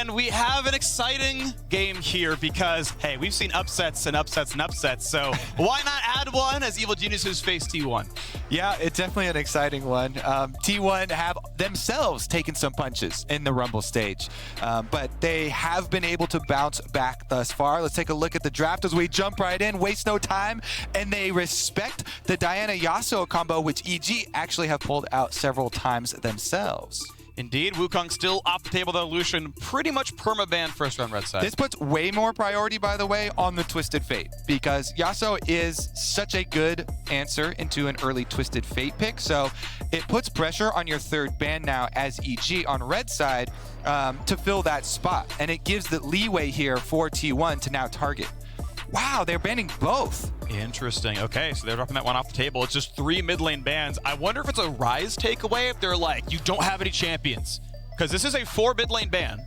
And we have an exciting game here because, hey, we've seen upsets and upsets and upsets, so why not add one as Evil Geniuses face T1? Yeah, it's definitely an exciting one. T1 have themselves taken some punches in the Rumble stage, but they have been able to bounce back thus far. Let's take a look at the draft as we jump right in, waste no time, and they respect the Diana-Yasuo combo, which EG actually have pulled out several times themselves. Indeed, Wukong still off the table, though. Lucian pretty much perma-banned first round red side. This puts way more priority, by the way, on the Twisted Fate, because Yasuo is such a good answer into an early Twisted Fate pick, so it puts pressure on your third ban now as EG on red side to fill that spot, and it gives the leeway here for T1 to now target. Wow, they're banning both. Interesting. Okay, so they're dropping that one off the table. It's just 3 mid lane bans. I wonder if it's a Rise takeaway, if they're like, you don't have any champions. Because this is a 4 mid lane ban.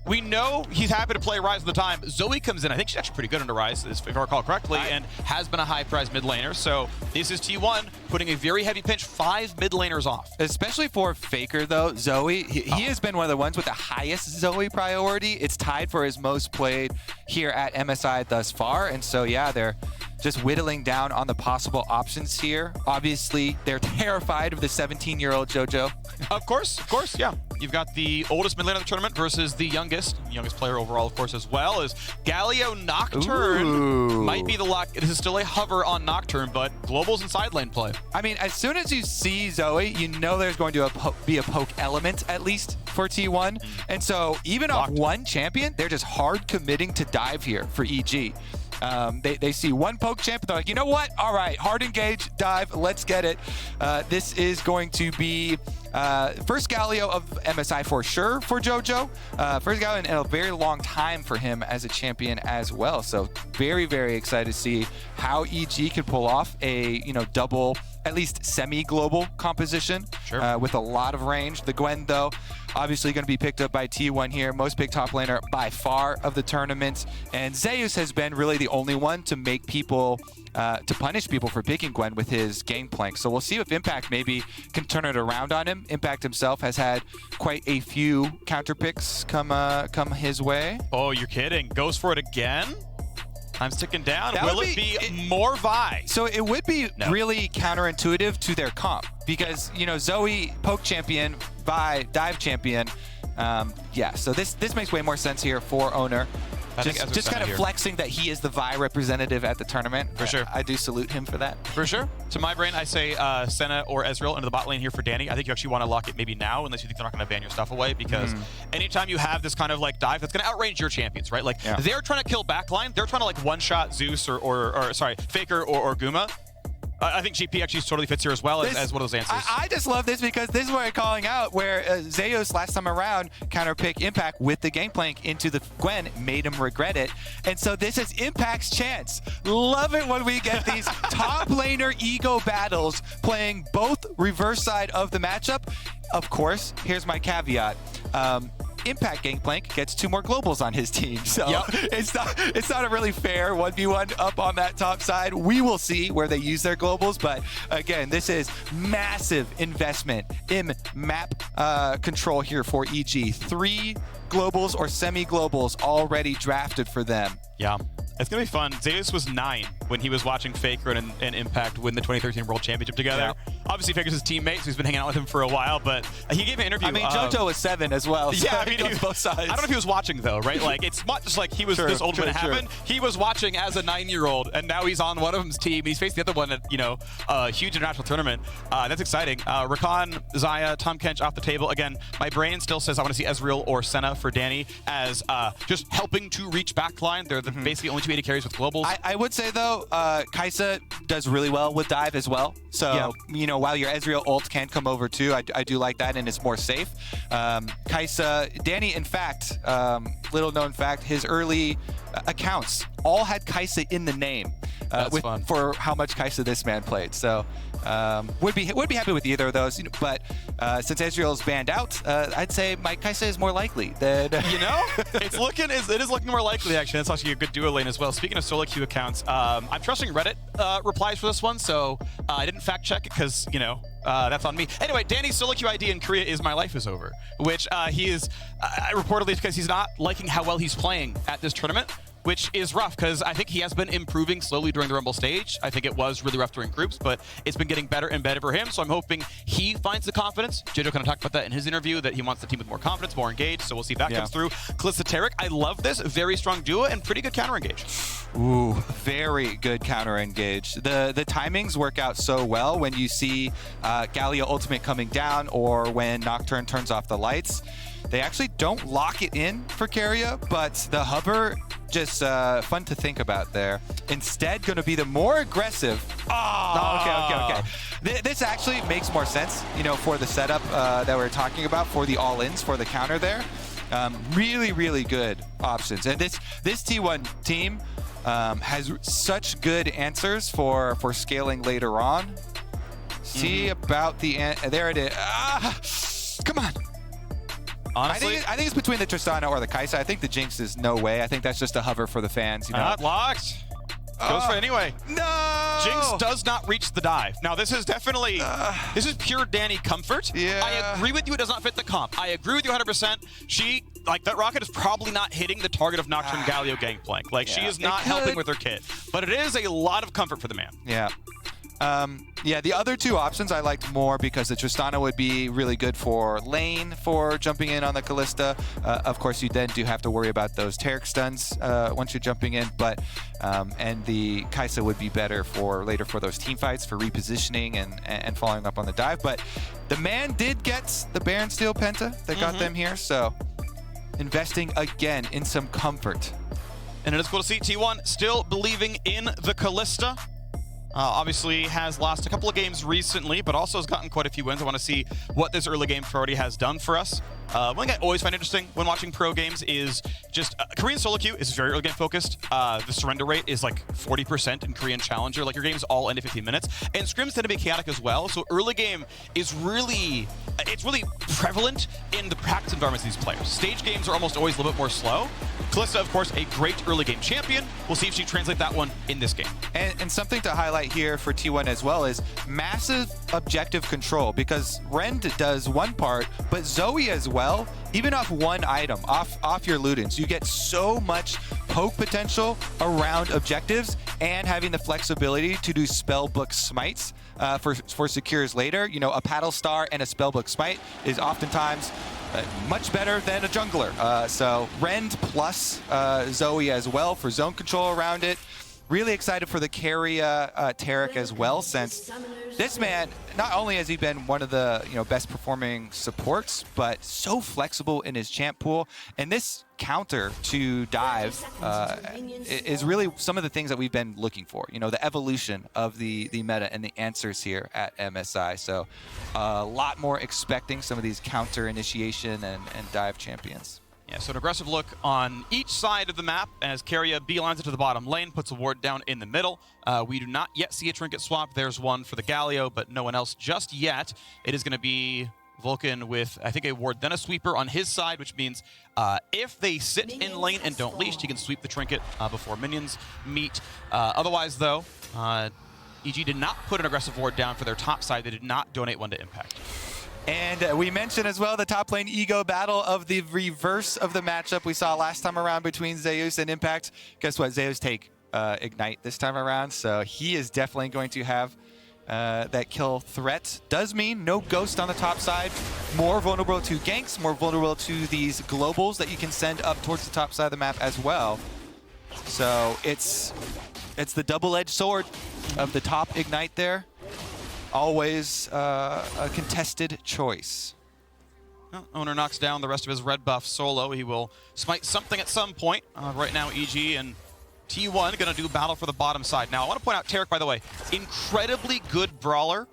We know he's happy to play Rise at the time. Zoe comes in. I think she's actually pretty good into Rise, if I recall correctly, and has been a high-prize mid laner. So this is T1 putting a very heavy pinch, 5 mid laners off. Especially for Faker, though, Zoe. He has been one of the ones with the highest Zoe priority. It's tied for his most played here at MSI thus far. And so, yeah, they're just whittling down on the possible options here. Obviously, they're terrified of the 17-year-old JoJo. Of course, yeah. You've got the oldest mid laner of the tournament versus the youngest player overall, of course, as well, as Galio Nocturne. Ooh. Might be the lock. This is still a hover on Nocturne, but Global's in side lane play. I mean, as soon as you see Zoe, you know there's going to be a poke element, at least, for T1. And so even off one champion, they're just hard committing to dive here for EG. They see one poke champ, they're like, you know what? All right, hard engage, dive, let's get it. This is going to be first Galio of MSI for sure for JoJo. First Galio in a very long time for him as a champion as well. So very, very excited to see how EG can pull off a, double, at least semi-global composition with a lot of range. The Gwen, though, obviously going to be picked up by T1 here. Most picked top laner by far of the tournament. And Zeus has been really the only one to make people, to punish people for picking Gwen with his Gangplank. So we'll see if Impact maybe can turn it around on him. Impact himself has had quite a few counter picks come his way. Oh, you're kidding. Goes for it again? Time's ticking down. Will it be more Vi? So it would be really counterintuitive to their comp because, Zoe, poke champion, Vi, dive champion. Yeah, so this makes way more sense here for Owner. Just kind of flexing that he is the Vi representative at the tournament. For sure. I do salute him for that. For sure. To my brain, I say Senna or Ezreal into the bot lane here for Danny. I think you actually want to lock it maybe now, unless you think they're not going to ban your stuff away, because anytime you have this kind of dive, that's going to outrange your champions, right? They're trying to kill backline. They're trying to one-shot Zeus or Faker or Guma. I think GP actually totally fits here as well as one of those answers. I just love this because this is what I'm calling out, where Zeus last time around counterpick Impact with the Gangplank into the Gwen, made him regret it. And so this is Impact's chance. Love it when we get these top laner ego battles playing both reverse side of the matchup. Of course, here's my caveat. Impact Gangplank gets 2 more globals on his team. So it's not a really fair 1v1 up on that top side. We will see where they use their globals, but again, this is massive investment in map control here for EG. 3 globals or semi-globals already drafted for them. Yeah. It's going to be fun. Zeus was 9 when he was watching Faker and Impact win the 2013 World Championship together. Yeah. Obviously, Faker's his teammate, so he's been hanging out with him for a while, but he gave an interview. I mean, JoJo was 7 as well, so yeah, he goes both sides. I don't know if he was watching, though, right? It's not just like he was this old when it happened. He was watching as a 9-year-old, and now he's on one of them's team. He's facing the other one at, a huge international tournament. That's exciting. Rakan, Xayah, Tahm Kench off the table. Again, my brain still says I want to see Ezreal or Senna for Danny as just helping to reach backline. They're the basically only 2 AD carries with globals. I would say, though, Kaisa does really well with dive as well. So, while your Ezreal ult can come over too, I do like that, and it's more safe. Kaisa, Danny, in fact, little known fact, his early accounts all had Kaisa in the name That's fun. for how much Kaisa this man played. So Would be happy with either of those, but since Ezreal's banned out, I'd say my Kisee is more likely than it is looking more likely actually. That's actually a good duo lane as well. Speaking of solo queue accounts, I'm trusting Reddit replies for this one, so I didn't fact check it because that's on me. Anyway, Danny's solo queue ID in Korea is "My life is over," which he is reportedly because he's not liking how well he's playing at this tournament, which is rough because I think he has been improving slowly during the Rumble stage. I think it was really rough during groups, but it's been getting better and better for him. So I'm hoping he finds the confidence. JoJo kind of talked about that in his interview, that he wants the team with more confidence, more engaged. So we'll see if that comes through. Kalista Tarek, I love this. Very strong duo and pretty good counter engage. Ooh, very good counter engage. The timings work out so well when you see Galio ultimate coming down or when Nocturne turns off the lights. They actually don't lock it in for Keria, but the hover, just fun to think about there. Instead, going to be the more aggressive. Okay. This actually makes more sense, for the setup that we're talking about, for the all-ins, for the counter there. Really, really good options. And this T1 team has such good answers for scaling later on. See about the end. There it is. Come on. Honestly, I think it's between the Tristana or the Kisee. I think the Jinx is no way. I think that's just a hover for the fans. Not locked. Goes for it anyway. No! Jinx does not reach the dive. Now, this is definitely, this is pure Danny comfort. Yeah. I agree with you, it does not fit the comp. I agree with you 100%. She, that rocket is probably not hitting the target of Nocturne Galio Gangplank. She is not helping with her kit. But it is a lot of comfort for the man. Yeah. The other two options I liked more because the Tristana would be really good for lane for jumping in on the Kalista. Of course, you then do have to worry about those Tarek stuns once you're jumping in, but and the Kisee would be better for later for those team fights, for repositioning and following up on the dive. But the man did get the Baron Steel Penta that got them here, so investing again in some comfort. And it is cool to see T1 still believing in the Kalista. Obviously has lost a couple of games recently, but also has gotten quite a few wins. I want to see what this early game priority has done for us. One thing I always find interesting when watching pro games is just Korean solo queue is very early game focused. The surrender rate is like 40% in Korean Challenger. Your games all end in 15 minutes. And scrims tend to be chaotic as well. So early game is really prevalent in the practice environments of these players. Stage games are almost always a little bit more slow. Kalista, of course, a great early game champion. We'll see if she translates that one in this game. And something to highlight here for T1 as well is massive objective control, because Rend does one part, but Zoe as well, even off one item, off your Ludens, you get so much poke potential around objectives and having the flexibility to do spellbook smites for secures later. A paddle star and a spellbook smite is oftentimes much better than a jungler. So Rend plus Zoe as well for zone control around it. Really excited for the Keria Tarek as well, since this man, not only has he been one of the best performing supports, but so flexible in his champ pool. And this counter to dive is really some of the things that we've been looking for. The evolution of the meta and the answers here at MSI. So a lot more expecting some of these counter initiation and dive champions. Yeah, so an aggressive look on each side of the map as Keria beelines it to the bottom lane, puts a ward down in the middle. We do not yet see a trinket swap. There's one for the Galio, but no one else just yet. It is going to be Vulcan with, I think, a ward, then a sweeper on his side, which means if they sit in lane and don't leash, he can sweep the trinket before minions meet. Otherwise, though, EG did not put an aggressive ward down for their top side. They did not donate one to Impact. And we mentioned as well the top lane ego battle of the reverse of the matchup we saw last time around between Zeus and Impact. Guess what? Zeus take Ignite this time around, so he is definitely going to have that kill threat. Does mean no Ghost on the top side. More vulnerable to ganks, more vulnerable to these globals that you can send up towards the top side of the map as well. So it's the double-edged sword of the top Ignite there. Always a contested choice. Well, Owner knocks down the rest of his red buff solo. He will smite something at some point. Right now, EG and T1 gonna do battle for the bottom side. Now, I want to point out Tarek, by the way, incredibly good brawler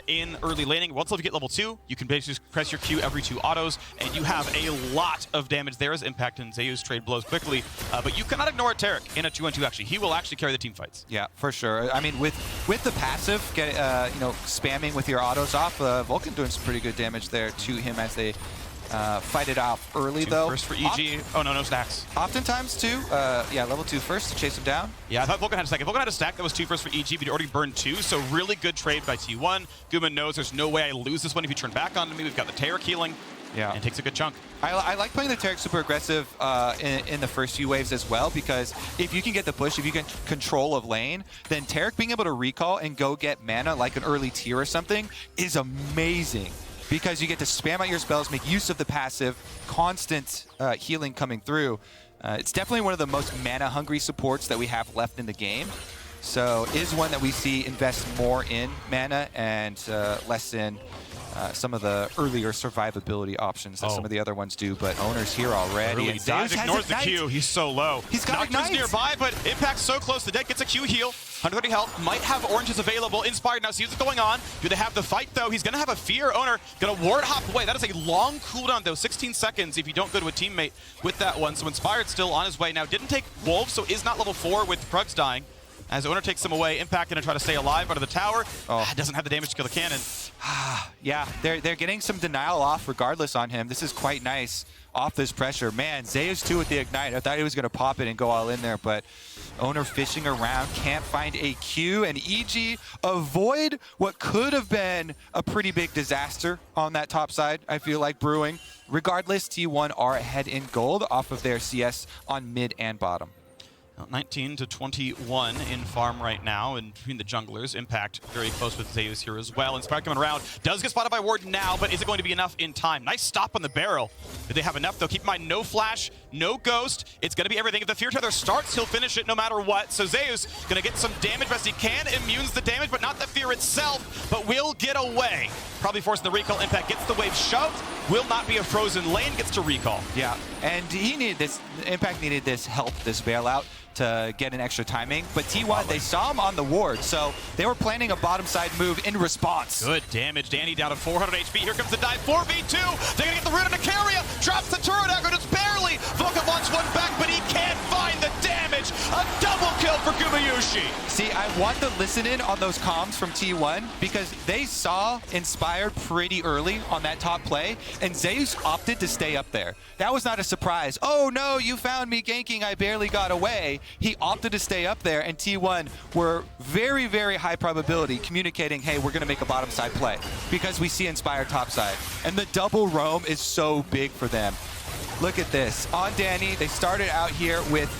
in early laning. Once you get level 2, you can basically press your Q every 2 autos, and you have a lot of damage there as Impact and Zeus trade blows quickly. But you cannot ignore Tarek in a 2-on-2, actually. He will actually carry the team fights. Yeah, for sure. I mean, with the passive, spamming with your autos off, Vulcan doing some pretty good damage there to him as they fight it off early, though. First for EG. Oh, no stacks. Oftentimes, too, level 2 first to chase him down. Yeah, I thought Vulcan had a stack. If Vulcan had a stack, that was 2 first for EG, but he already burned 2, so really good trade by T1. Guma knows there's no way I lose this one if you turn back onto me. We've got the Tarek healing. Yeah. And takes a good chunk. I like playing the Tarek super aggressive in the first few waves as well, because if you can get the push, if you get control of lane, then Tarek being able to recall and go get mana like an early tier or something is amazing. Because you get to spam out your spells, make use of the passive, constant healing coming through. It's definitely one of the most mana-hungry supports that we have left in the game. So is one that we see invest more in mana and less in some of the earlier survivability options that some of the other ones do. But Owner's here already. Really dives, ignores the Q. He's so low. He's got Ignites nearby, but Impact's so close. The deck gets a Q heal. 130 health, might have oranges available. Inspired now, see what's going on. Do they have the fight, though? He's going to have a fear. Owner going to ward hop away. That is a long cooldown, though. 16 seconds if you don't go to a teammate with that one. So Inspired still on his way. Now, didn't take Wolves, so is not level 4 with Prugs dying. As Owner takes him away, Impact going to try to stay alive under the tower. Doesn't have the damage to kill the cannon. Yeah, they're getting some denial off regardless on him. This is quite nice off this pressure. Man, Zeus too with the Ignite. I thought he was going to pop it and go all in there, but Owner fishing around, can't find a Q, and EG avoid what could have been a pretty big disaster on that top side, I feel like, brewing. Regardless, T1 are ahead in gold off of their CS on mid and bottom. 19 to 21 in farm right now, and between the junglers, Impact very close with Zeus here as well. Inspired coming around, does get spotted by Ward now, but is it going to be enough in time? Nice stop on the barrel. Did they have enough, though? Keep in mind, no flash, no ghost. It's going to be everything. If the Fear Tether starts, he'll finish it no matter what. So Zeus going to get some damage best he can, immunes the damage, but not the Fear itself, but will get away. Probably forcing the recall. Impact gets the wave shoved, will not be a frozen lane, gets to recall. Yeah, and he needed this, Impact needed this help, this bailout, to get an extra timing, but T1, they saw him on the ward, so they were planning a bottom side move in response. Good damage. Danny down to 400 HP. Here comes the dive. 4v2. They're going to get the root into Carrier. Drops the turret aggro just barely. Vulcan wants one back, but he can't find the damage. A double kill for Gumayushi. See, I want to listen in on those comms from T1 because they saw Inspired pretty early on that top play, and Zeus opted to stay up there. That was not a surprise. Oh no, you found me ganking. I barely got away. He opted to stay up there, and T1 were very, very high probability communicating, hey, we're going to make a bottom side play because we see Inspired top side. And the double roam is so big for them. Look at this. On Danny, they started out here with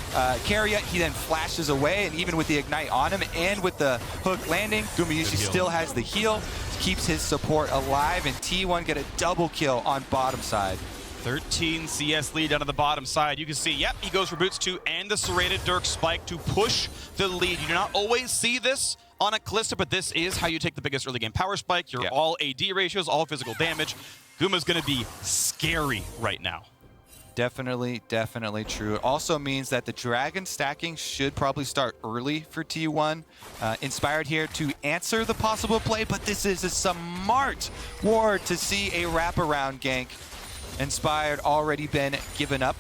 Carrier. He then flashes away, and even with the Ignite on him and with the hook landing, Gumayushi still has the heal, keeps his support alive, and T1 get a double kill on bottom side. 13 CS lead down to the bottom side. You can see, yep, he goes for Boots 2 and the serrated Dirk Spike to push the lead. You do not always see this on a Kalista, but this is how you take the biggest early game power spike. You're all AD ratios, all physical damage. Guma's going to be scary right now. Definitely, definitely true. It also means that the Dragon stacking should probably start early for T1. Inspired here to answer the possible play, but this is a smart ward to see a wraparound gank. Inspired already been given up.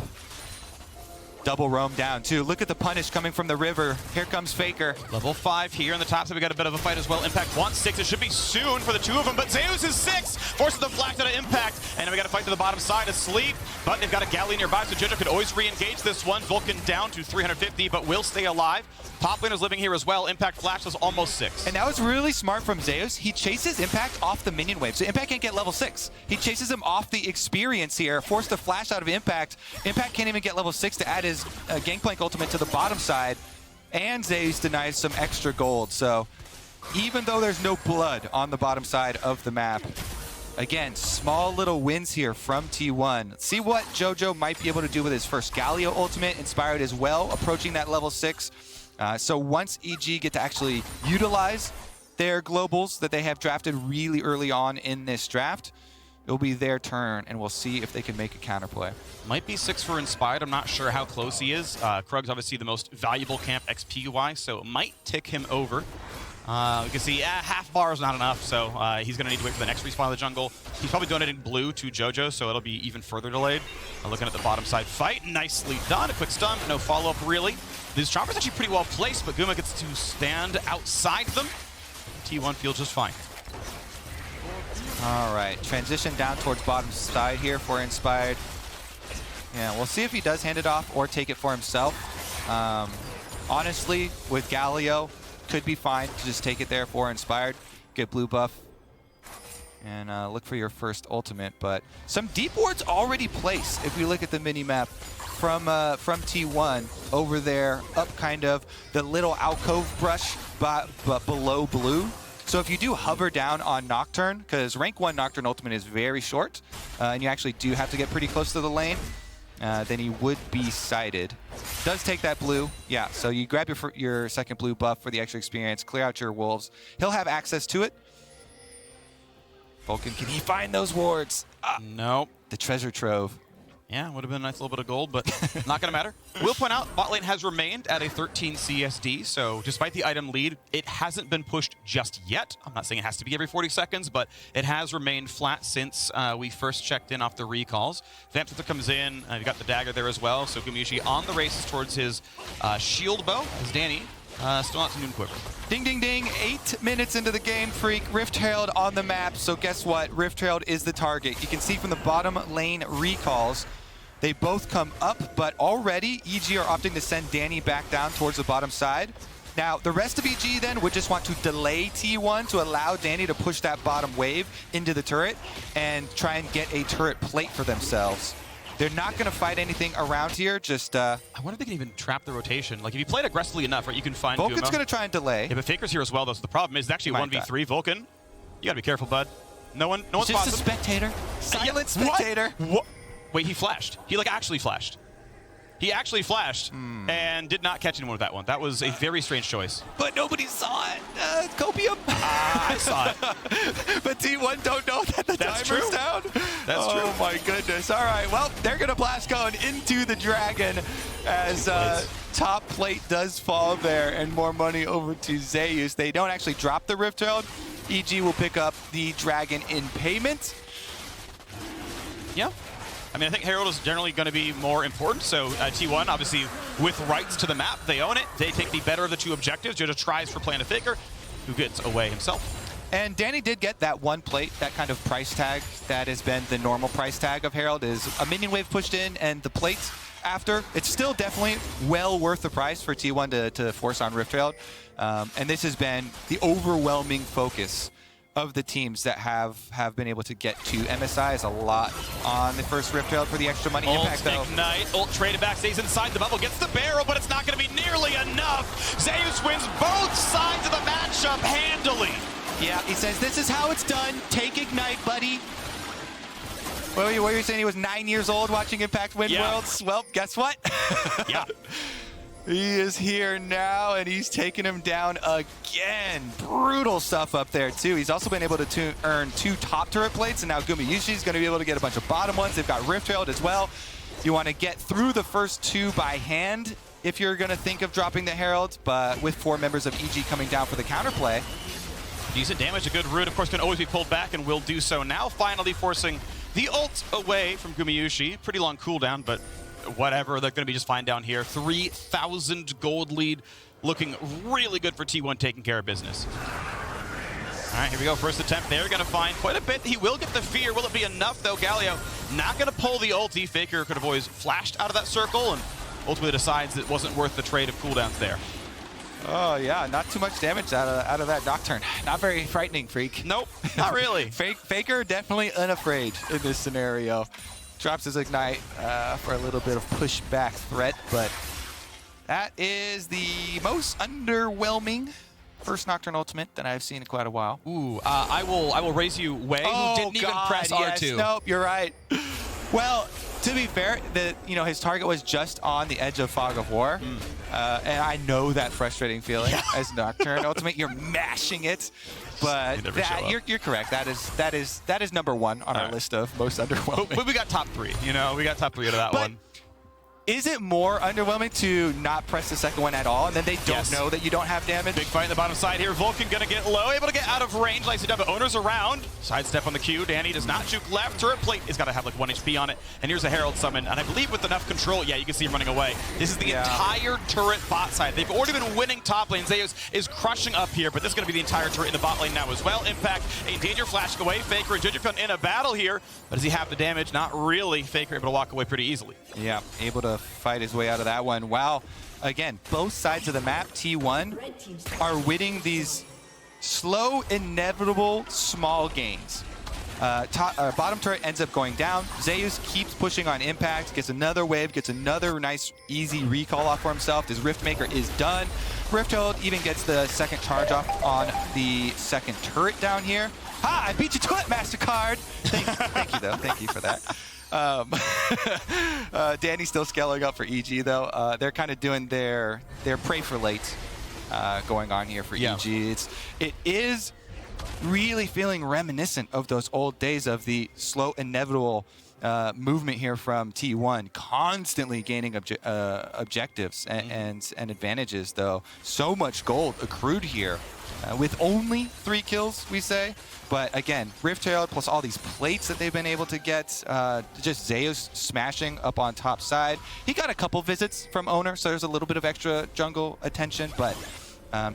Double roam down too. Look at the punish coming from the river. Here comes Faker. Level 5 here on the top side. We got a bit of a fight as well. Impact wants 6. It should be soon for the two of them, but Zeus is 6. Forces the Flakked out of Impact. And then we got to fight to the bottom side asleep. But they've got a Galley nearby, so Jojo could always re-engage this one. Vulcan down to 350, but will stay alive. Top laner's living here as well. Impact flash was almost 6. And that was really smart from Zeus. He chases Impact off the minion wave, so Impact can't get level 6. He chases him off the experience here, forced the flash out of Impact. Impact can't even get level 6 to add his Gangplank ultimate to the bottom side, and Zeus denies some extra gold. So even though there's no blood on the bottom side of the map, again, small little wins here from T1. Let's see what Jojo might be able to do with his first Galio ultimate, Inspired as well, approaching that level 6. So once EG get to actually utilize their globals that they have drafted really early on in this draft, it'll be their turn, and we'll see if they can make a counterplay. Might be 6 for Inspired. I'm not sure how close he is. Krug's obviously the most valuable camp XP-wise, so it might tick him over. We can see half bar is not enough, so he's going to need to wait for the next respawn of the jungle. He's probably donating blue to JoJo, so it'll be even further delayed. Looking at the bottom side fight, nicely done. A quick stun, no follow-up really. This chopper's actually pretty well placed, but Guma gets to stand outside them. T1 feels just fine. All right, transition down towards bottom side here for Inspired. Yeah, we'll see if he does hand it off or take it for himself. Honestly, with Galio, could be fine to just take it there for Inspired, get blue buff, and look for your first ultimate. But some deep wards already placed if we look at the mini-map from T1 over there, up kind of the little alcove brush but below blue. So if you do hover down on Nocturne, because rank 1 Nocturne ultimate is very short, and you actually do have to get pretty close to the lane, then he would be sighted. Does take that blue. Yeah, so you grab your second blue buff for the extra experience, clear out your wolves. He'll have access to it. Vulcan, can he find those wards? Nope. The treasure trove. Yeah, would have been a nice little bit of gold, but not going to matter. We'll point out, bot lane has remained at a 13 CSD, so despite the item lead, it hasn't been pushed just yet. I'm not saying it has to be every 40 seconds, but it has remained flat since we first checked in off the recalls. Panther comes in, you got the dagger there as well, so Gumayushi on the races towards his shield bow, as Danny still not to noon quiver. Ding, ding, ding. 8 minutes into the game, Freak. Rift Herald on the map, so guess what? Rift Herald is the target. You can see from the bottom lane recalls, they both come up, but already EG are opting to send Danny back down towards the bottom side. Now, the rest of EG then would just want to delay T1 to allow Danny to push that bottom wave into the turret and try and get a turret plate for themselves. They're not going to fight anything around here, just... I wonder if they can even trap the rotation. Like, if you play it aggressively enough, right, you can find Vulcan's going to try and delay. Yeah, but Faker's here as well, though, so the problem is it's actually a 1v3. Vulcan, you got to be careful, bud. No one's just a spectator. Silent spectator. What? Wait, he flashed. He, like, actually flashed. He actually flashed and did not catch anyone with that one. That was a very strange choice. But nobody saw it. Copium. I saw it. But T1 don't know that the That's timer's true. down. That's true. Oh my goodness. All right. Well, they're going to blast going into the dragon as top plate does fall there and more money over to Zeus. They don't actually drop the Rift Herald. EG will pick up the dragon in payment. Yeah. I mean, I think Herald is generally going to be more important, so T1, obviously, with rights to the map, they own it. They take the better of the two objectives. JoJo tries for Planet Faker, who gets away himself. And Danny did get that one plate, that kind of price tag that has been the normal price tag of Herald, is a minion wave pushed in and the plates after. It's still definitely well worth the price for T1 to force on Rift Herald. And this has been the overwhelming focus of the teams that have been able to get to. MSI is a lot on the first Rift Herald for the extra money. Impact, though. Ignite, ult traded back, stays inside the bubble, gets the barrel, but it's not going to be nearly enough. Zeus wins both sides of the matchup handily. Yeah, he says, this is how it's done. Take Ignite, buddy. What were you saying? He was 9 years old watching Impact win Worlds? Well, guess what? Yeah. He is here now, and he's taking him down again. Brutal stuff up there, too. He's also been able to earn 2 top turret plates, and now Gumayushi's going to be able to get a bunch of bottom ones. They've got Rift Herald as well. You want to get through the first 2 by hand if you're going to think of dropping the Herald, but with 4 members of EG coming down for the counterplay. Decent damage, a good root, of course, can always be pulled back and will do so now, finally forcing the ult away from Gumayushi. Pretty long cooldown, but whatever, they're going to be just fine down here. 3,000 gold lead, looking really good for T1 taking care of business. All right, here we go. First attempt. They're going to find quite a bit. He will get the fear. Will it be enough, though? Galio not going to pull the ulti. Faker could have always flashed out of that circle and ultimately decides it wasn't worth the trade of cooldowns there. Oh, yeah, not too much damage out of that Nocturne. Not very frightening, Freak. Nope, not really. Faker definitely unafraid in this scenario. Drops his Ignite for a little bit of pushback threat, but that is the most underwhelming first Nocturne ultimate that I've seen in quite a while. Ooh, I will raise you Wei, who didn't even press R2. Nope, you're right. Well, To be fair, his target was just on the edge of Fog of War, and I know that frustrating feeling as Nocturne Ultimate. You're mashing it, but you're correct. That is number one on our list of most underwhelming. But we got top three. We got top three out of that one. Is it more underwhelming to not press the second one at all, and then they don't know that you don't have damage? Big fight in the bottom side here. Vulcan gonna get low, able to get out of range. Likes to dub, but Owner's around. Sidestep on the Q. Danny does not juke left. Turret plate has got to have like 1 HP on it. And here's a Herald summon. And I believe with enough control, you can see him running away. This is the entire turret bot side. They've already been winning top lane. Zeus is crushing up here, but this is gonna be the entire turret in the bot lane now as well. Impact, a danger flashing away. Faker and Jujutron in a battle here. But does he have the damage? Not really. Faker able to walk away pretty easily. Yeah, able to fight his way out of that one. Wow. Again, both sides of the map, T1, are winning these slow, inevitable, small gains. Bottom turret ends up going down. Zeus keeps pushing on Impact, gets another wave, gets another nice, easy recall off for himself. His Riftmaker is done. Rift Herald even gets the second charge off on the second turret down here. Ha! I beat you to it, MasterCard! Thank you, though. Thank you for that. Danny's still scaling up for EG, though. They're kind of doing their pray for late going on here for EG. It is really feeling reminiscent of those old days of the slow, inevitable movement here from T1, constantly gaining objectives and advantages, though. So much gold accrued here with only 3 kills, we say. But again, Rift Herald plus all these plates that they've been able to get, just Zeus smashing up on top side. He got a couple visits from Owner, so there's a little bit of extra jungle attention, but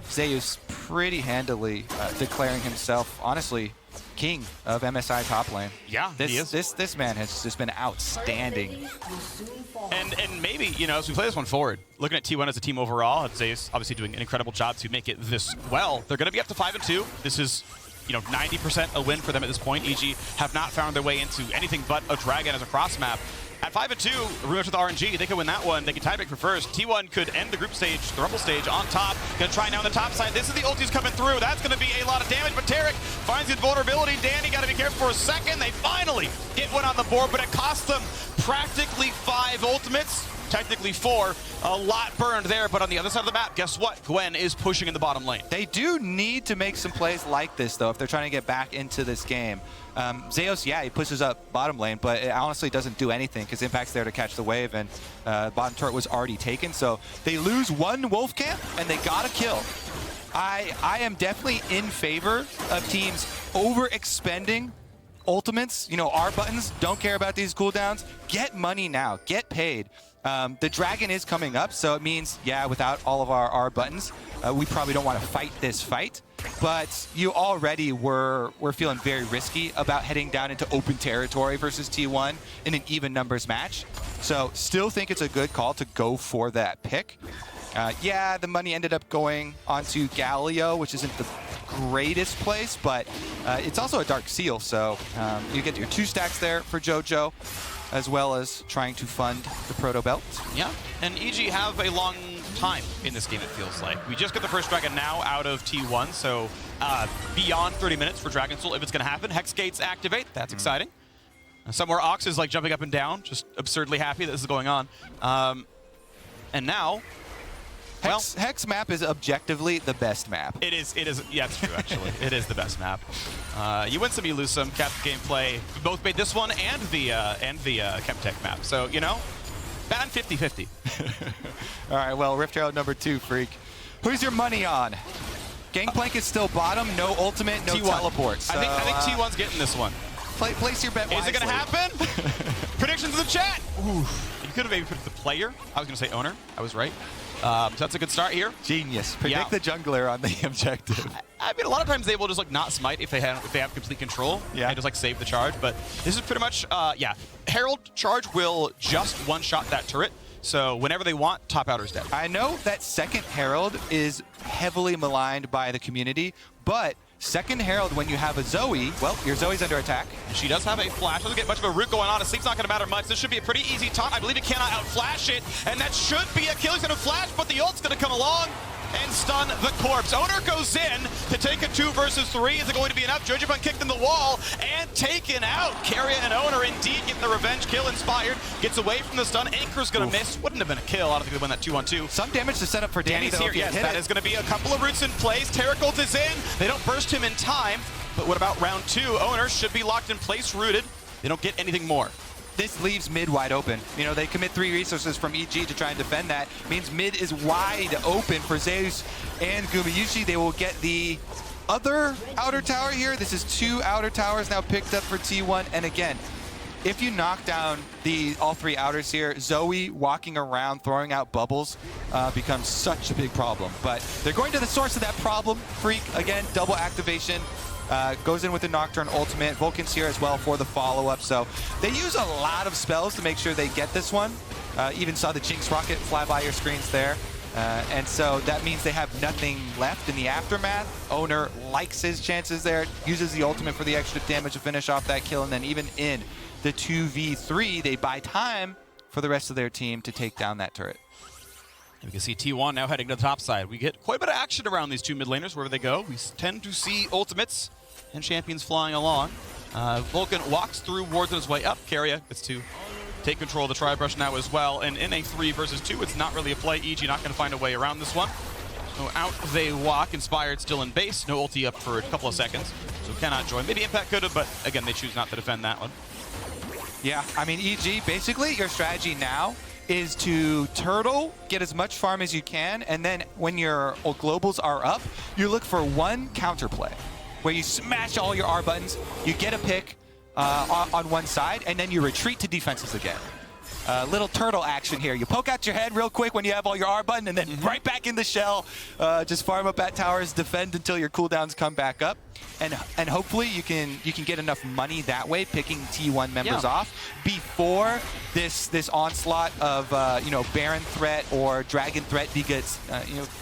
Zeus pretty handily declaring himself, honestly, king of MSI top lane. Yeah, he is. This man has just been outstanding. And maybe, as we play this one forward, looking at T1 as a team overall, and Zeus obviously doing an incredible job to make it this well. They're going to be up to 5-2. This is 90% a win for them at this point. EG have not found their way into anything but a dragon as a cross map. At 5-2, rematch with RNG, they could win that one. They could tiebreak for first. T1 could end the group stage, the Rumble stage, on top. Gonna try now on the top side. This is the ultis coming through. That's gonna be a lot of damage, but Tarek finds his vulnerability. Danny gotta be careful for a second. They finally get one on the board, but it cost them practically 5 ultimates. Technically 4. A lot burned there, but on the other side of the map, guess what? Gwen is pushing in the bottom lane. They do need to make some plays like this, though, if they're trying to get back into this game. Zeus, he pushes up bottom lane, but it honestly doesn't do anything because Impact's there to catch the wave, and bottom turret was already taken. So they lose 1 Wolf Camp, and they got a kill. I am definitely in favor of teams overexpending ultimates. R buttons, don't care about these cooldowns. Get money now. Get paid. The dragon is coming up, so it means, without all of our R buttons, we probably don't want to fight this fight. But you already were feeling very risky about heading down into open territory versus T1 in an even numbers match. So still think it's a good call to go for that pick. The money ended up going onto Galio, which isn't the greatest place, but it's also a Dark Seal, so you get your 2 stacks there for JoJo, as well as trying to fund the Proto Belt. Yeah, and EG have a long time in this game, it feels like. We just got the first Dragon now out of T1, so beyond 30 minutes for Dragon Soul if it's going to happen. Hex Gates activate, that's exciting. Somewhere Ox is like jumping up and down, just absurdly happy that this is going on. And now, Hex map is objectively the best map. It is, yeah, it's true, actually. It is the best map. You win some, you lose some. Cap gameplay, we both made this one and the Chemtech map. So, bad 50-50. All right, well, Rift Herald number 2, Freak. Who's your money on? Gangplank is still bottom, no ultimate, no T1. teleport. So, I think T1's getting this one. Place your bet wisely. Is it going to happen? Predictions in the chat. Oof. You could have maybe put the player. I was going to say owner. I was right. So that's a good start here. Genius. Predict the jungler on the objective. I mean, a lot of times they will just not smite if they have complete control. Yeah. And just save the charge. But this is pretty much Herald charge will just one-shot that turret. So whenever they want, top outer's dead. I know that second Herald is heavily maligned by the community, but second Herald, when you have a Zoe, well, your Zoe's under attack. She does have a flash. Doesn't get much of a root going on. A sleep's not going to matter much. This should be a pretty easy top. I believe it cannot outflash it, and that should be a kill. He's going to flash, but the ult's going to come along, and stun the corpse. Owner goes in to take a 2 versus 3. Is it going to be enough? Jojubun kicked in the wall and taken out. Keria and Owner indeed getting the revenge kill. Inspired gets away from the stun. Anchor's going to miss. Wouldn't have been a kill. I don't think they win that 2-on-2. Some damage to set up for Danny, though. Here, yes, that is going to be a couple of roots in place. Terracolt is in. They don't burst him in time. But what about round 2? Owner should be locked in place, rooted. They don't get anything more. This leaves mid wide open. You know, they commit 3 resources from EG to try and defend that. Means mid is wide open for Zeus and Gumayusi. They will get the other outer tower here. This is 2 outer towers now picked up for T1. And again, if you knock down all 3 outers here, Zoe walking around throwing out bubbles becomes such a big problem. But they're going to the source of that problem. Freak, again, double activation. Goes in with the Nocturne ultimate. Vulcan's here as well for the follow-up. So they use a lot of spells to make sure they get this one. Even saw the Jinx rocket fly by your screens there. And so that means they have nothing left in the aftermath. Owner likes his chances there, uses the ultimate for the extra damage to finish off that kill. And then even in the 2v3, they buy time for the rest of their team to take down that turret. We can see T1 now heading to the top side. We get quite a bit of action around these 2 mid laners wherever they go. We tend to see ultimates and champions flying along. Vulcan walks through, wards on his way up. Keria gets to take control of the Tri-Brush now as well. And in a 3 versus 2, it's not really a play. EG not going to find a way around this one. So out they walk. Inspired still in base. No ulti up for a couple of seconds. So cannot join. Maybe Impact could have, but again, they choose not to defend that one. Yeah, I mean, EG, basically your strategy now is to turtle, get as much farm as you can, and then when your globals are up, you look for one counterplay where you smash all your R buttons, you get a pick on one side, and then you retreat to defenses again. Little turtle action here. You poke out your head real quick when you have all your R button, and then right back in the shell. Just farm up at towers, defend until your cooldowns come back up, and hopefully you can get enough money that way, picking T1 members off before this onslaught of Baron threat or Dragon threat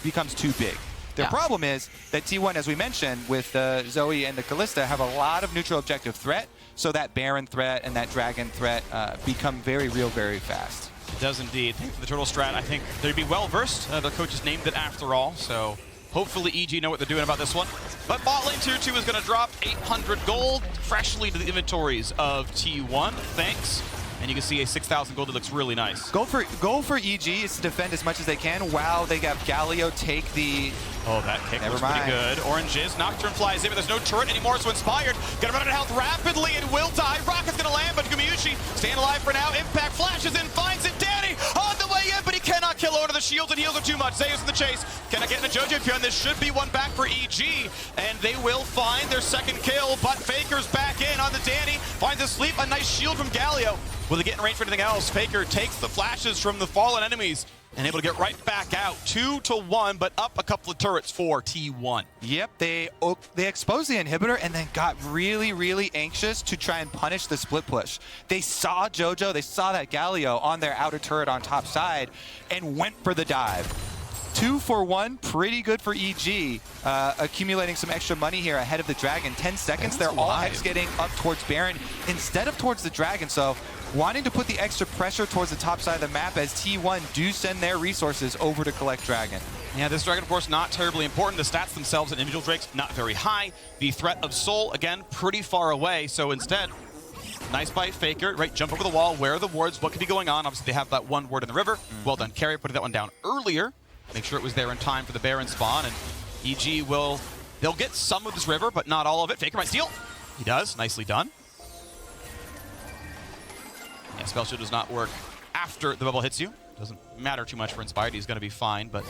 becomes too big. The problem is that T1, as we mentioned, with Zoe and the Kalista, have a lot of neutral objective threat, so that Baron threat and that Dragon threat become very real very fast. It does indeed. For the turtle strat, I think they'd be well versed. Their coaches named it after all, so hopefully EG know what they're doing about this one. But bot lane tier 2 is going to drop 800 gold freshly to the inventories of T1. Thanks. And you can see a 6,000 gold that looks really nice. Goal for EG is to defend as much as they can while they got Galio take the... Oh, that kick was pretty good. Orange is. Nocturne flies in, but there's no turret anymore, so Inspired gonna run out of health rapidly and will die. Rocket's gonna land, but Gumayusi staying alive for now. Impact flashes in, finds it. Danny on the way in, but he cannot kill Owner. The shields and heals are too much. Zeus in the chase. Cannot get in the Jojo Q, and this should be one back for EG. And they will find their second kill, but Faker's back in on the Danny. Finds a sleep, a nice shield from Galio. Will they get in range for anything else? Faker takes the flashes from the fallen enemies and able to get right back out. 2-1, but up a couple of turrets for T1. Yep, they exposed the inhibitor and then got really, really anxious to try and punish the split push. They saw Jojo, they saw that Galio on their outer turret on top side and went for the dive. 2 for 1, pretty good for EG. Accumulating some extra money here ahead of the Dragon. 10 seconds, they're all hex getting up towards Baron instead of towards the Dragon. So wanting to put the extra pressure towards the top side of the map as T1 do send their resources over to collect Dragon. Yeah, this Dragon, of course, not terribly important. The stats themselves and individual drakes, not very high. The threat of Soul, again, pretty far away. So instead, nice by Faker, right? Jump over the wall. Where are the wards? What could be going on? Obviously, they have that one ward in the river. Well done, Keria, putting that one down earlier. Make sure it was there in time for the Baron spawn. And EG they'll get some of this river, but not all of it. Faker might steal. He does. Nicely done. Yeah, Spell Shield does not work after the bubble hits you. Doesn't matter too much for Inspired. He's going to be fine, but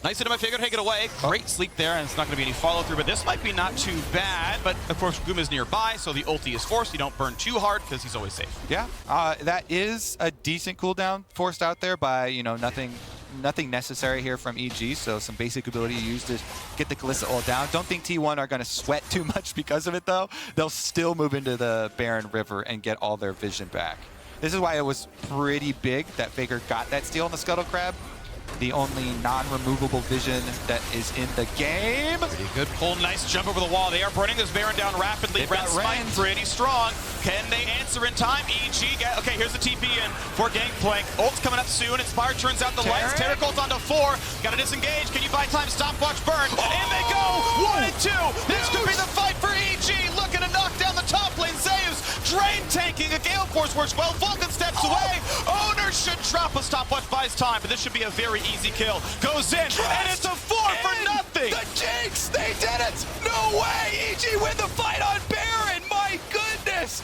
nice hit by Faker, take it away. Great sleep there, and it's not going to be any follow-through, but this might be not too bad. But, of course, Guma's nearby, so the ulti is forced. You don't burn too hard because he's always safe. Yeah, that is a decent cooldown forced out there by, nothing necessary here from EG, so some basic ability used to get the Kalista ult down. Don't think T1 are going to sweat too much because of it, though. They'll still move into the Baron River and get all their vision back. This is why it was pretty big that Faker got that steal on the Scuttle Crab. the only non-removable vision that is in the game. Pretty good pull, nice jump over the wall. They are burning this Baron down rapidly. Red Smite pretty strong. Can they answer in time? EG, okay, here's the TP in for Gangplank. Ult's coming up soon. Inspired turns out the lights. Terracold's onto 4. Gotta disengage. Can you buy time? Stopwatch burn. In they go! 1 and 2. This could be the fight for EG. Looking to knock down the top lane. Zeus drain tanking. A Gale Force works well. Vulcan steps away. Owner should drop a stopwatch, buys time, but this should be a very easy kill. Goes in, and it's a 4 for nothing. The Jinx, they did it. No way. EG win the fight on Baron. My goodness.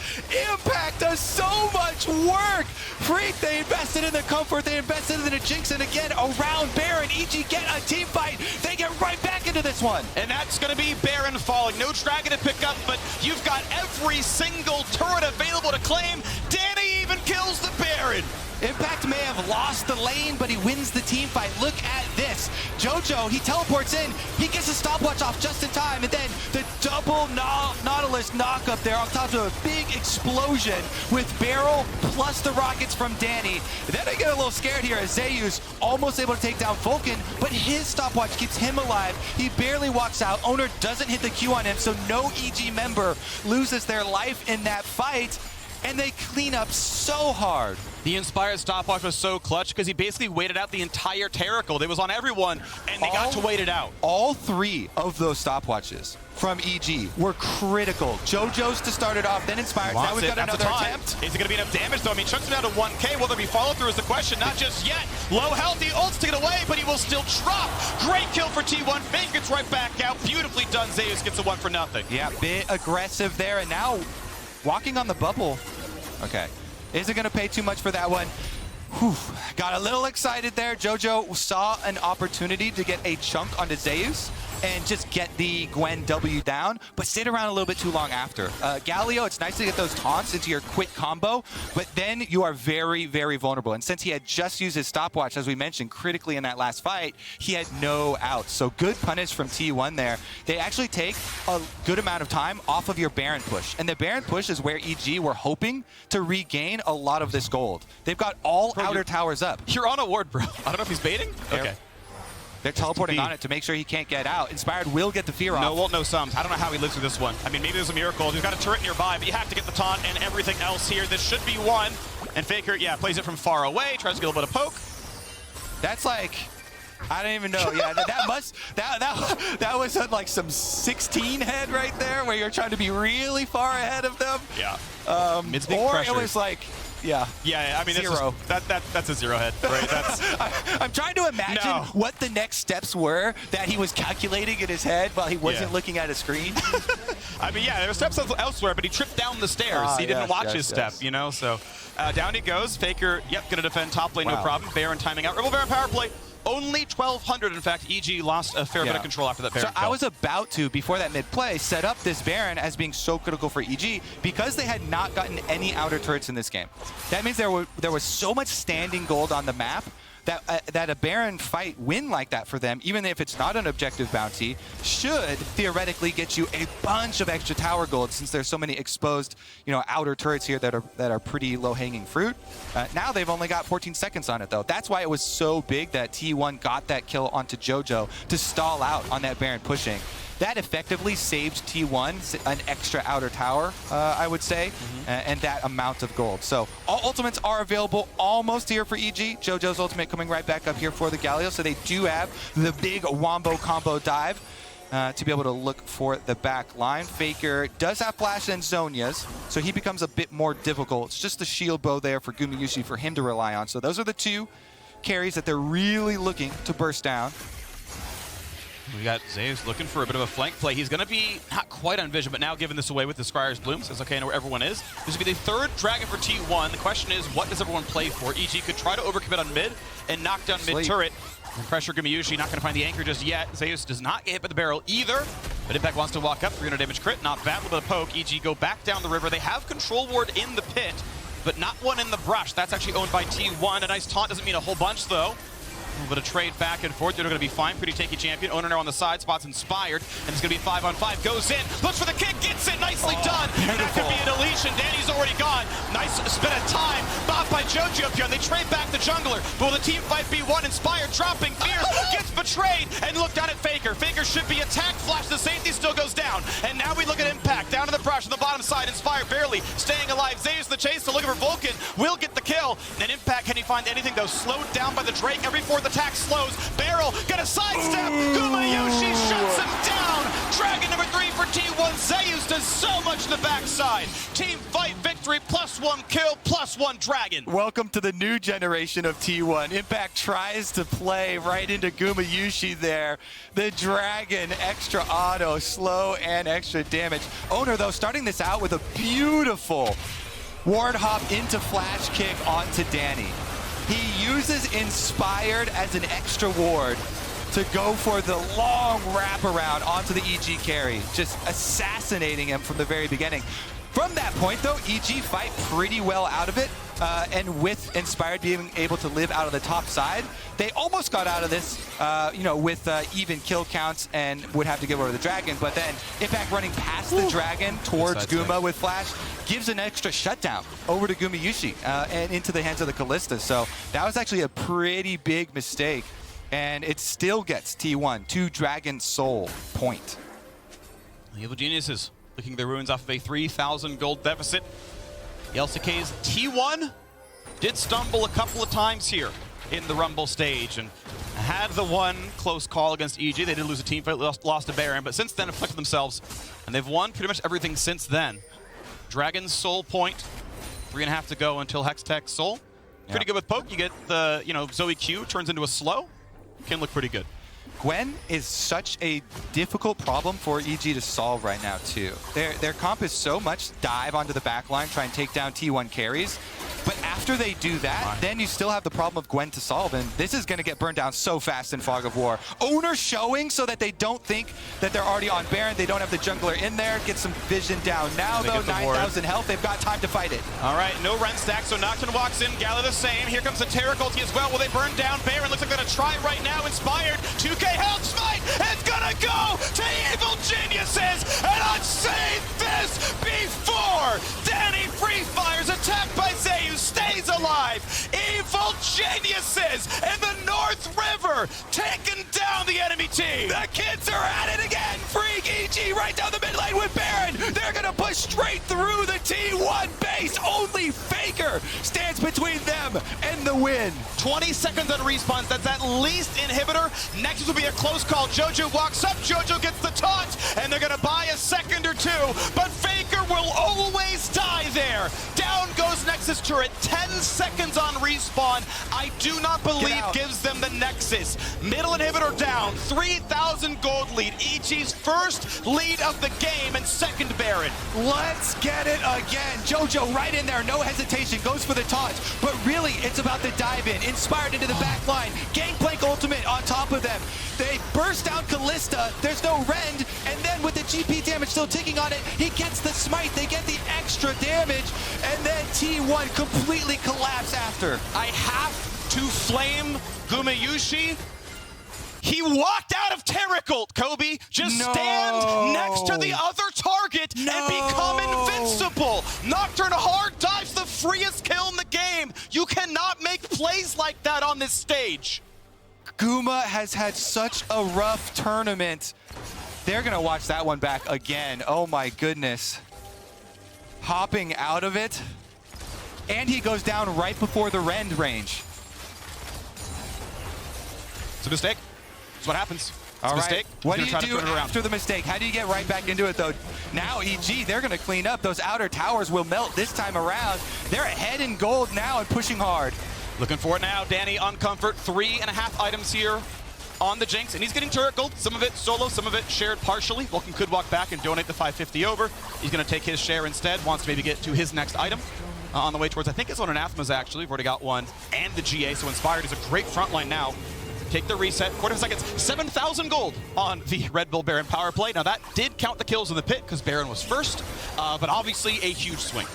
Impact does so much work. Freak, they invested in the comfort. They invested in the Jinx, and again, around Baron, EG get a team fight. They get right back into this one. And that's going to be Baron falling. No Dragon to pick up, but you've got every single turret available to claim. Danny even kills the Baron. Impact may have lost the lane, but he wins the team fight. Look at this. Jojo, he teleports in. He gets a stopwatch off just in time, and then the double Nautilus knock up there on top of a big explosion with Barrel plus the rockets from Danny. Then I get a little scared here as Zeus almost able to take down Vulcan, but his stopwatch keeps him alive. He barely walks out. Owner doesn't hit the Q on him, so no EG member loses their life in that fight, and they clean up so hard. The Inspired stopwatch was so clutch because he basically waited out the entire Terracold. It was on everyone, and they got to wait it out. All 3 of those stopwatches from EG were critical. Jojo's to start it off, then Inspired. Now we've got another attempt. Is it going to be enough damage, though? I mean, chunks him down to 1K. Will there be follow-through is the question. Not just yet. Low health, the ult's to get away, but he will still drop. Great kill for T1. Fake gets right back out. Beautifully done. Zeus gets a 1 for nothing. Yeah, bit aggressive there, and now walking on the bubble. Okay. Isn't going to pay too much for that one. Whew. Got a little excited there. Jojo saw an opportunity to get a chunk onto Zeus and just get the Gwen W down, but stayed around a little bit too long after. Galio, it's nice to get those taunts into your quick combo, but then you are very, very vulnerable. And since he had just used his stopwatch, as we mentioned, critically in that last fight, he had no outs. So good punish from T1 there. They actually take a good amount of time off of your Baron push. And the Baron push is where EG were hoping to regain a lot of this gold. They've got all outer towers up. You're on a ward, bro. I don't know if he's baiting. Okay. They're teleporting on it to make sure he can't get out. Inspired will get the fear off. No ult, no sums. I don't know how he lives through this one. I mean, maybe there's a miracle. He's got a turret nearby, but you have to get the taunt and everything else here. This should be 1. And Faker, yeah, plays it from far away, tries to get a little bit of poke. That's like, I don't even know. Yeah, that was like some 16 head right there, where you're trying to be really far ahead of them. Yeah. It's being pressured. It was like, yeah. Yeah, I mean, 0. That's a 0 head, right? That's. I'm trying to imagine what the next steps were that he was calculating in his head while he wasn't looking at a screen. I mean, yeah, there were steps elsewhere, but he tripped down the stairs. He didn't watch his step, you know? So down he goes. Faker, gonna defend top lane, no problem. Baron timing out. Rebel Baron power play. Only 1,200, in fact. EG lost a fair bit of control after that Baron kill. I was about to, before that mid-play, set up this Baron as being so critical for EG because they had not gotten any outer turrets in this game. That means there was so much standing gold on the map that a Baron fight win like that for them, even if it's not an objective bounty, should theoretically get you a bunch of extra tower gold, since there's so many exposed, outer turrets here that are pretty low-hanging fruit. Now they've only got 14 seconds on it, though. That's why it was so big that T1 got that kill onto Jojo to stall out on that Baron pushing. That effectively saved T1 an extra outer tower, I would say, and that amount of gold. So all ultimates are available almost here for EG. Jojo's ultimate coming right back up here for the Galio, so they do have the big wombo combo dive to be able to look for the back line. Faker does have Flash and Zhonya's, so he becomes a bit more difficult. It's just the shield bow there for Gumayusi for him to rely on. So those are the 2 carries that they're really looking to burst down. We got Zeus looking for a bit of a flank play. He's going to be not quite on vision, but now giving this away with the Scryer's Bloom. Says, okay, I know where everyone is. This will be the 3rd Dragon for T1. The question is, what does everyone play for? EG could try to overcommit on mid and knock down mid turret. And pressure Gumayusi, not going to find the anchor just yet. Zeus does not get hit by the barrel either. But Impact wants to walk up, 300 damage crit, not bad, a little bit of poke. EG go back down the river. They have control ward in the pit, but not one in the brush. That's actually owned by T1. A nice taunt doesn't mean a whole bunch, though. A little bit of trade back and forth. They're going to be fine. Pretty tanky champion. Owner now on the side. Spots Inspired. And it's going to be 5-on-5. Goes in. Looks for the kick. Gets it. Nicely done. And that could be a deletion. Danny's already gone. Nice spin of time. Bopped by Jojo up here. And they trade back the jungler. But will the team fight be one? Inspired dropping. Fierce. Gets betrayed. And look down at Faker. Faker should be attacked. Flash the safety. Still goes down. And now we look at Impact. Down to the brush on the bottom side. Inspired barely staying alive. Zeus the chase. So looking for Vulcan. Will get the kill. And Impact, can he find anything though? Slowed down by the Drake. Every fourth attack slows. Barrel, gonna sidestep. Gumayushi shuts him down. Dragon number 3 for T1. Zeus does so much in the backside. Team fight victory, +1 kill, +1 dragon. Welcome to the new generation of T1. Impact tries to play right into Gumayushi there. The Dragon, extra auto, slow and extra damage. Owner though, starting this out with a beautiful ward hop into flash kick onto Danny. He uses Inspired as an extra ward to go for the long wraparound onto the EG carry, just assassinating him from the very beginning. From that point, though, EG fight pretty well out of it, and with Inspired being able to live out of the top side, they almost got out of this, with even kill counts and would have to give over the Dragon, but then Impact running past the Dragon towards Guma with Flash gives an extra shutdown over to Gumayushi and into the hands of the Kalista. So that was actually a pretty big mistake, and it still gets T1 2 Dragon Soul point. The Evil Geniuses licking their ruins off of a 3,000 gold deficit. The LCK's T1 did stumble a couple of times here in the Rumble stage and had the one close call against EG. They did lose a team fight, lost to Baron, but since then have collected themselves, and they've won pretty much everything since then. Dragon's Soul point, 3.5 to go until Hextech Soul. Pretty good with poke. You get the, Zoe Q turns into a slow. Can look pretty good. Gwen is such a difficult problem for EG to solve right now, too. Their comp is so much dive onto the back line, try and take down T1 carries. But after they do that, then you still have the problem of Gwen to solve, and this is going to get burned down so fast in Fog of War. Owner showing so that they don't think that they're already on Baron. They don't have the jungler in there. Get some vision down now, though. 9,000 health. They've got time to fight it. All right, no run stack, so Nocturne walks in. Gala the same. Here comes the Terra ulti as well. Will they burn down Baron? Looks like they're going to try right now. Inspired. 2K health smite. It's going to go to Evil Geniuses. And I've seen this before. Danny free fires, attacked by Zeus, stays alive. Evil Geniuses in the North River, taking down the enemy team. The kids are at it again. Freak EG right down the mid lane with Baron. They're going to push straight through the T1 base. Only Faker stands between them and the win. 20 seconds on respawns. That's at least inhibitor. Next will be a close call. Jojo walks up. Jojo gets the taunt, and they're going to buy a second or two. But Faker will always die there. Down goes Nexus turret. 10 seconds on respawn. I do not believe gives them the Nexus. Middle inhibitor down. 3,000 gold lead. EG's first lead of the game and second Baron. Let's get it again. Jojo right in there. No hesitation. Goes for the taunt. But really, it's about the dive in. Inspired into the back line. Gangplank ultimate on top of them. They burst down Kalista. There's no rend. And then with the GP damage still ticking on it, he gets the smite. They get the extra damage. And then T1 completely collapse after. I have to flame Gumayushi. He walked out of Terra Cult, Kobe. Just stand next to the other target and become invincible. Nocturne hard dives, the freest kill in the game. You cannot make plays like that on this stage. Guma has had such a rough tournament. They're going to watch that one back again. Oh my goodness. Hopping out of it. And he goes down right before the rend range. It's a mistake. That's what happens. All right. What do you do after the mistake? How do you get right back into it, though? Now, EG, they're going to clean up. Those outer towers will melt this time around. They're ahead in gold now and pushing hard. Looking for it now. Danny on comfort. 3.5 items here on the Jinx, and he's getting turret gold. Some of it solo, some of it shared partially. Vulcan could walk back and donate the 550 over. He's going to take his share instead. Wants to maybe get to his next item. On the way towards, I think it's on Anathema's actually. We've already got one. And the GA, so Inspired is a great front line now. Take the reset, 45 seconds, 7,000 gold on the Red Bull Baron power play. Now that did count the kills in the pit because Baron was first, but obviously a huge swing.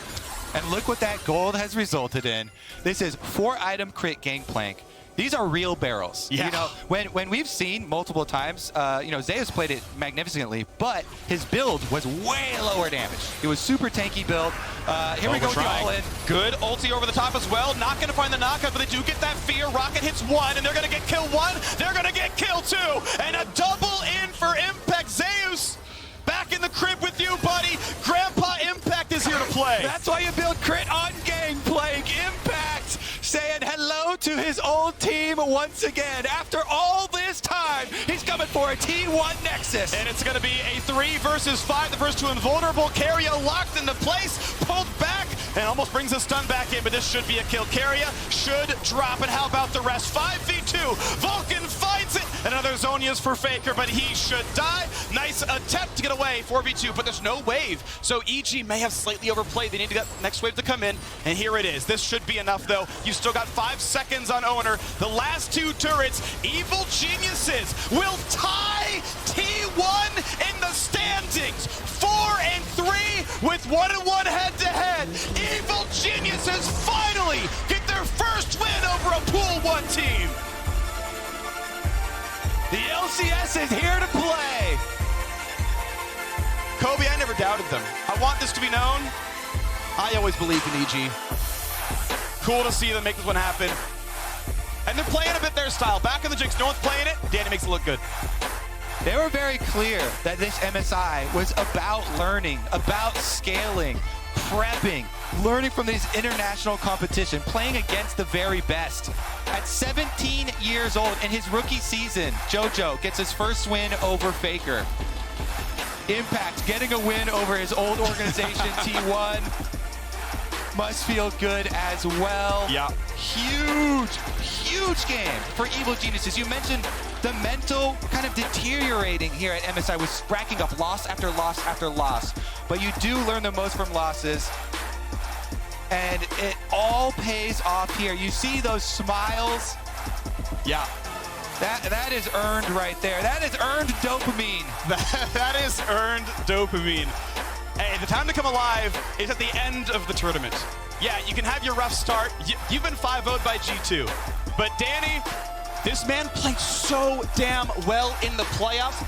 And look what that gold has resulted in. This is 4-item crit Gangplank. These are real barrels. Yeah. You know, when we've seen multiple times, you know, Zeus played it magnificently, but his build was way lower damage. It was super tanky build. Here we go with the all-in. Good ulti over the top as well. Not going to find the knockout, but they do get that fear. Rocket hits one, and they're going to get kill one. They're going to get kill two. And a double in for Impact. Zeus, back in the crib with you, buddy. Grandpa Impact is here to play. That's why you build crit on game, playing Impact, saying hello to his old team once again. After all this time, he's coming for a T1 Nexus. And it's going to be a 3 versus 5. The first two invulnerable. Carrier locked into place, pulled back, and almost brings a stun back in, but this should be a kill. Carrier should drop, and how about the rest? 5v2. Vulcan finds it. Another Zonia's for Faker, but he should die. Nice attempt to get away, 4v2, but there's no wave. So EG may have slightly overplayed. They need to get the next wave to come in, and here it is. This should be enough, though. You still got 5 seconds on Owner. The last 2 turrets, Evil Geniuses will tie T1 in the standings. 4 and 3 with 1-1 head-to-head. Evil Geniuses finally get their first win over a Pool 1 team. The LCS is here to play. Kobe, I never doubted them. I want this to be known. I always believed in EG. Cool to see them make this one happen. And they're playing a bit their style. Back in the Jinx, no one's playing it. Danny makes it look good. They were very clear that this MSI was about learning, about scaling, prepping, learning from these international competition, playing against the very best. At 17 years old in his rookie season, JoJo gets his first win over Faker. Impact getting a win over his old organization, T1. Must feel good as well. Yeah. Huge game for Evil Geniuses. You mentioned the mental kind of deteriorating here at MSI with racking up loss after loss after loss. But you do learn the most from losses. And it all pays off here. You see those smiles? Yeah. That is earned right there. That is earned dopamine. That is earned dopamine. Hey, the time to come alive is at the end of the tournament. Yeah, you can have your rough start. You've been 5-0'd by G2. But Danny, this man played so damn well in the playoffs.